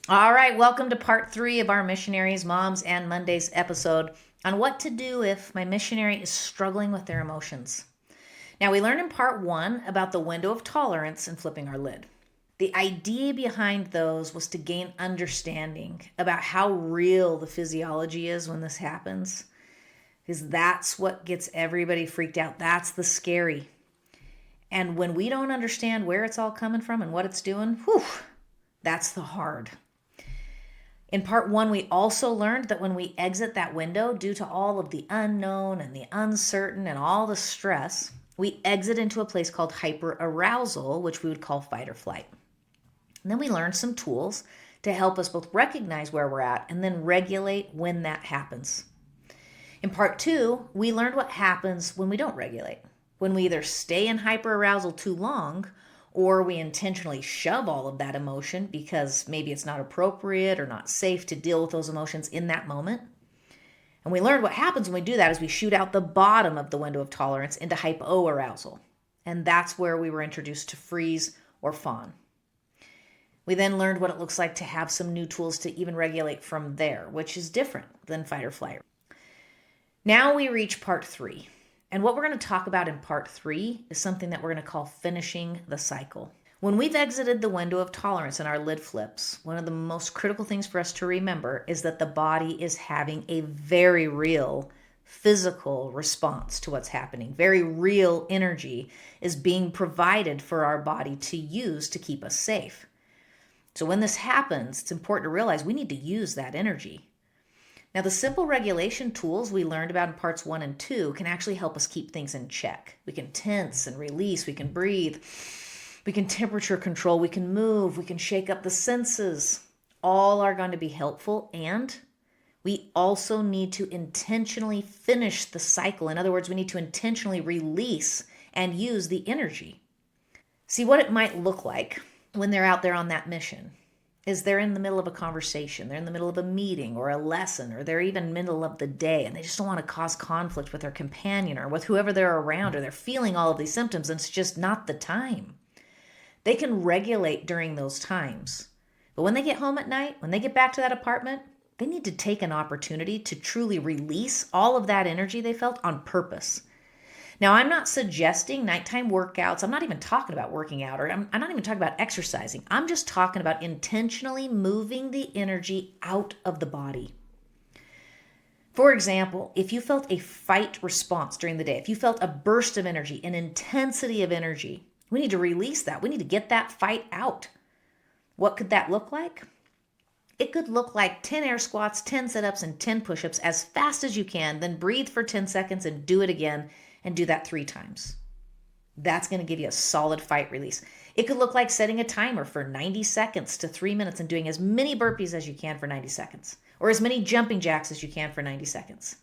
All right, welcome to part 3 of our Missionaries, Moms, and Mondays episode on what to do if my missionary is struggling with their emotions. Now, we learned in part 1 about the window of tolerance and flipping our lid. The idea behind those was to gain understanding about how real the physiology is when this happens, because that's what gets everybody freaked out. That's the scary. And when we don't understand where it's all coming from and what it's doing, that's the hard. In part 1, we also learned that when we exit that window, due to all of the unknown and the uncertain and all the stress, we exit into a place called hyperarousal, which we would call fight or flight. And then we learned some tools to help us both recognize where we're at and then regulate when that happens. In part 2, we learned what happens when we don't regulate, when we either stay in hyperarousal too long or we intentionally shove all of that emotion because maybe it's not appropriate or not safe to deal with those emotions in that moment. And we learned what happens when we do that is we shoot out the bottom of the window of tolerance into hypoarousal. And that's where we were introduced to freeze or fawn. We then learned what it looks like to have some new tools to even regulate from there, which is different than fight or flight. Now we reach part 3. And what we're going to talk about in part 3 is something that we're going to call finishing the cycle. When we've exited the window of tolerance and our lid flips, one of the most critical things for us to remember is that the body is having a very real physical response to what's happening. Very real energy is being provided for our body to use to keep us safe. So when this happens, it's important to realize we need to use that energy. Now, the simple regulation tools we learned about in parts 1 and 2 can actually help us keep things in check. We can tense and release, we can breathe, we can temperature control, we can move, we can shake up the senses. All are going to be helpful, and we also need to intentionally finish the cycle. In other words, we need to intentionally release and use the energy. See, what it might look like when they're out there on that mission is they're in the middle of a conversation, they're in the middle of a meeting or a lesson, or they're even middle of the day, and they just don't want to cause conflict with their companion or with whoever they're around, or they're feeling all of these symptoms, and it's just not the time. They can regulate during those times. But when they get home at night, when they get back to that apartment, they need to take an opportunity to truly release all of that energy they felt on purpose. Now, I'm not suggesting nighttime workouts. I'm not even talking about working out, or I'm not even talking about exercising. I'm just talking about intentionally moving the energy out of the body. For example, if you felt a fight response during the day, if you felt a burst of energy, an intensity of energy, we need to release that. We need to get that fight out. What could that look like? It could look like 10 air squats, 10 sit-ups, and 10 push-ups as fast as you can, then breathe for 10 seconds and do it again. And do that 3 times. That's going to give you a solid fight release. It could look like setting a timer for 90 seconds to 3 minutes and doing as many burpees as you can for 90 seconds, or as many jumping jacks as you can for 90 seconds.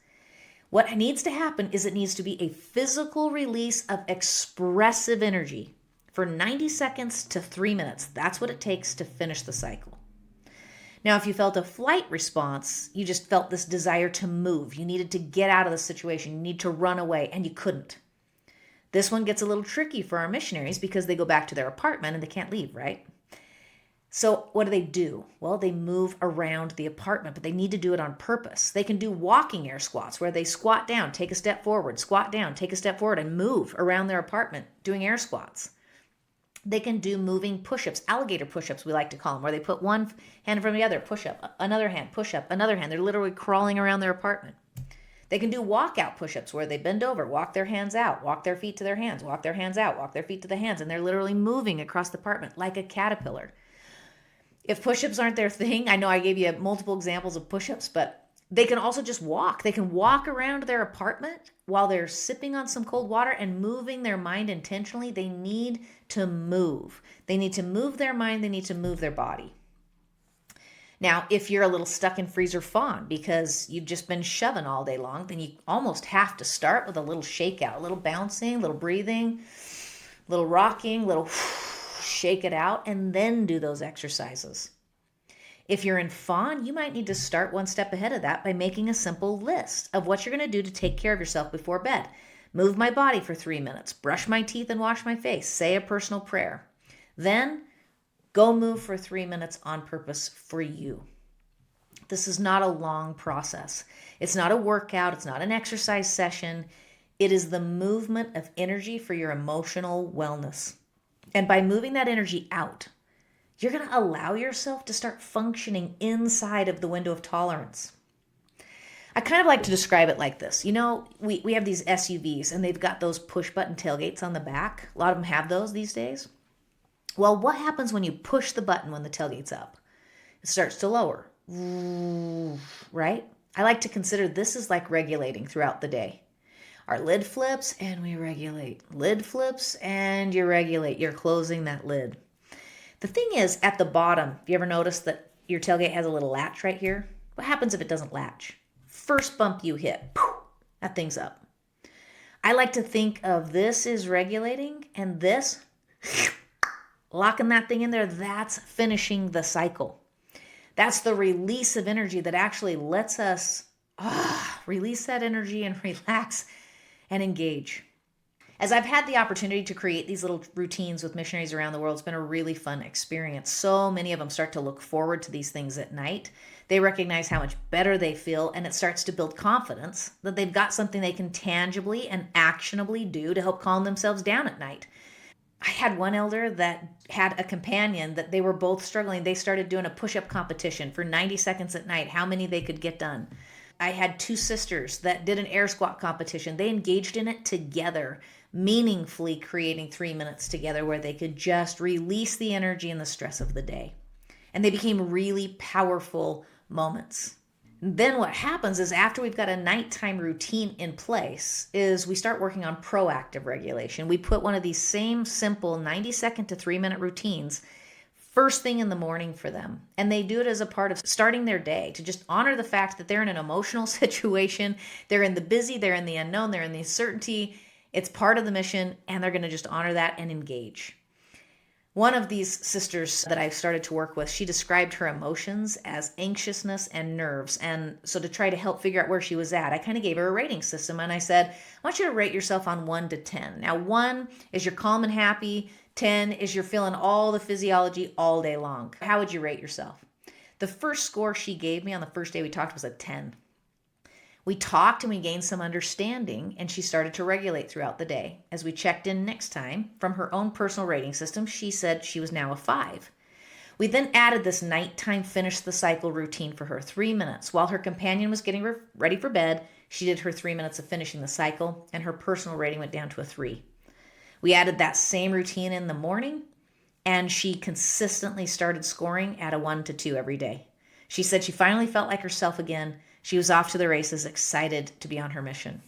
What needs to happen is it needs to be a physical release of expressive energy for 90 seconds to 3 minutes. That's what it takes to finish the cycle. Now, if you felt a flight response, you just felt this desire to move. You needed to get out of the situation. You need to run away, and you couldn't. This one gets a little tricky for our missionaries because they go back to their apartment and they can't leave, right? So what do? Well, they move around the apartment, but they need to do it on purpose. They can do walking air squats where they squat down, take a step forward, squat down, take a step forward, and move around their apartment doing air squats. They can do moving push-ups, alligator push-ups we like to call them, where they put one hand in front of the other, push-up, another hand, push-up, another hand. They're literally crawling around their apartment. They can do walkout push-ups where they bend over, walk their hands out, walk their feet to their hands, walk their hands out, walk their feet to the hands, and they're literally moving across the apartment like a caterpillar. If push-ups aren't their thing, I know I gave you multiple examples of push-ups, but they can also just walk. They can walk around their apartment while they're sipping on some cold water and moving their mind intentionally. They need to move. They need to move their mind. They need to move their body. Now, if you're a little stuck in freeze or fawn because you've just been shoving all day long, then you almost have to start with a little shakeout, a little bouncing, a little breathing, a little rocking, a little shake it out, and then do those exercises. If you're in fawn, you might need to start one step ahead of that by making a simple list of what you're going to do to take care of yourself before bed. Move my body for 3 minutes, brush my teeth and wash my face, say a personal prayer. Then Go move for 3 minutes on purpose for you. This is not a long process. It's not a workout. It's not an exercise session. It is the movement of energy for your emotional wellness. And by moving that energy out, you're going to allow yourself to start functioning inside of the window of tolerance. I kind of like to describe it like this. You know, we have these SUVs and they've got those push button tailgates on the back. A lot of them have those these days. Well, what happens when you push the button when the tailgate's up? It starts to lower, right? I like to consider this is like regulating throughout the day. Our lid flips and we regulate. Lid flips and you regulate. You're closing that lid. The thing is, at the bottom, have you ever noticed that your tailgate has a little latch right here? What happens if it doesn't latch? First bump you hit, poof, that thing's up. I like to think of this is regulating and this, locking that thing in there, that's finishing the cycle. That's the release of energy that actually lets us release that energy and relax and engage. As I've had the opportunity to create these little routines with missionaries around the world, it's been a really fun experience. So many of them start to look forward to these things at night. They recognize how much better they feel, and it starts to build confidence that they've got something they can tangibly and actionably do to help calm themselves down at night. I had one elder that had a companion that they were both struggling. They started doing a push-up competition for 90 seconds at night, how many they could get done. I had two sisters that did an air squat competition. They engaged in it together, meaningfully creating 3 minutes together where they could just release the energy and the stress of the day. And they became really powerful moments. And then what happens is after we've got a nighttime routine in place is we start working on proactive regulation. We put one of these same simple 90-second to 3-minute routines first thing in the morning for them. And they do it as a part of starting their day to just honor the fact that they're in an emotional situation. They're in the busy, they're in the unknown, they're in the uncertainty. It's part of the mission, and they're going to just honor that and engage. One of these sisters that I've started to work with, she described her emotions as anxiousness and nerves. And so to try to help figure out where she was at, I kind of gave her a rating system. And I said, I want you to rate yourself on 1 to 10. Now, 1 is you're calm and happy. 10 is you're feeling all the physiology all day long. How would you rate yourself? The first score she gave me on the first day we talked was a 10. We talked and we gained some understanding, and she started to regulate throughout the day. As we checked in next time, from her own personal rating system, she said she was now a 5. We then added this nighttime finish the cycle routine for her, 3 minutes. While her companion was getting ready for bed, she did her 3 minutes of finishing the cycle, and her personal rating went down to a 3. We added that same routine in the morning, and she consistently started scoring at a 1 to 2 every day. She said she finally felt like herself again. She was off to the races, excited to be on her mission.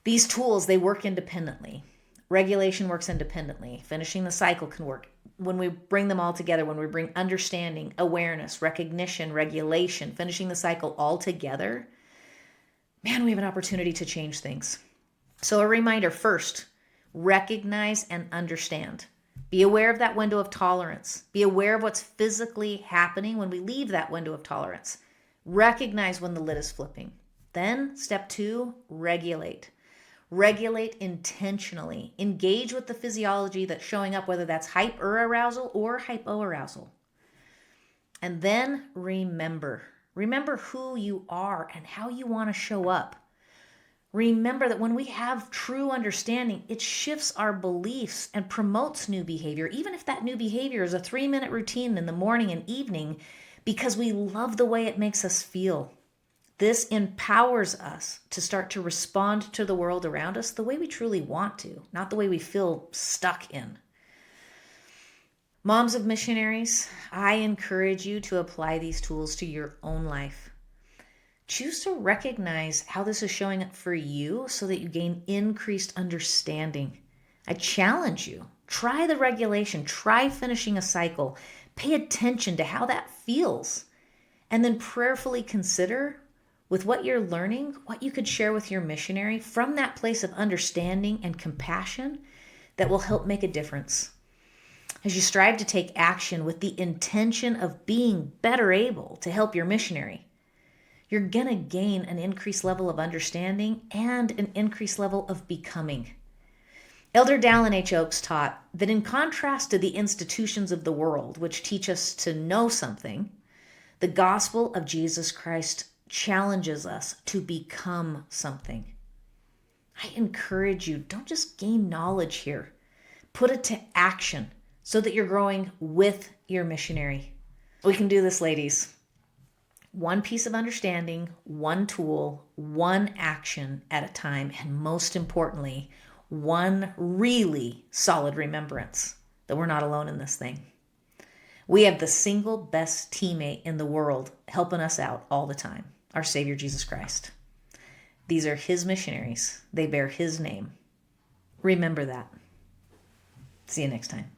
These tools, they work independently. Regulation works independently. Finishing the cycle can work. When we bring them all together, when we bring understanding, awareness, recognition, regulation, finishing the cycle all together, man, we have an opportunity to change things. So a reminder first, recognize and understand. Be aware of that window of tolerance. Be aware of what's physically happening when we leave that window of tolerance. Recognize when the lid is flipping. Then, step 2, regulate. Regulate intentionally. Engage with the physiology that's showing up, whether that's hyperarousal or hypoarousal. And then remember. Remember who you are and how you want to show up. Remember that when we have true understanding, it shifts our beliefs and promotes new behavior, even if that new behavior is a 3-minute routine in the morning and evening, because we love the way it makes us feel. This empowers us to start to respond to the world around us the way we truly want to, not the way we feel stuck in. Moms of missionaries, I encourage you to apply these tools to your own life. Choose to recognize how this is showing up for you so that you gain increased understanding. I challenge you. Try the regulation. Try finishing a cycle. Pay attention to how that feels. And then prayerfully consider, with what you're learning, what you could share with your missionary from that place of understanding and compassion that will help make a difference. As you strive to take action with the intention of being better able to help your missionary, you're going to gain an increased level of understanding and an increased level of becoming. Elder Dallin H. Oakes taught that in contrast to the institutions of the world, which teach us to know something, the gospel of Jesus Christ challenges us to become something. I encourage you, don't just gain knowledge here. Put it to action so that you're growing with your missionary. We can do this, ladies. One piece of understanding, one tool, one action at a time, and most importantly, one really solid remembrance that we're not alone in this thing. We have the single best teammate in the world helping us out all the time, our Savior Jesus Christ. These are his missionaries. They bear his name. Remember that. See you next time.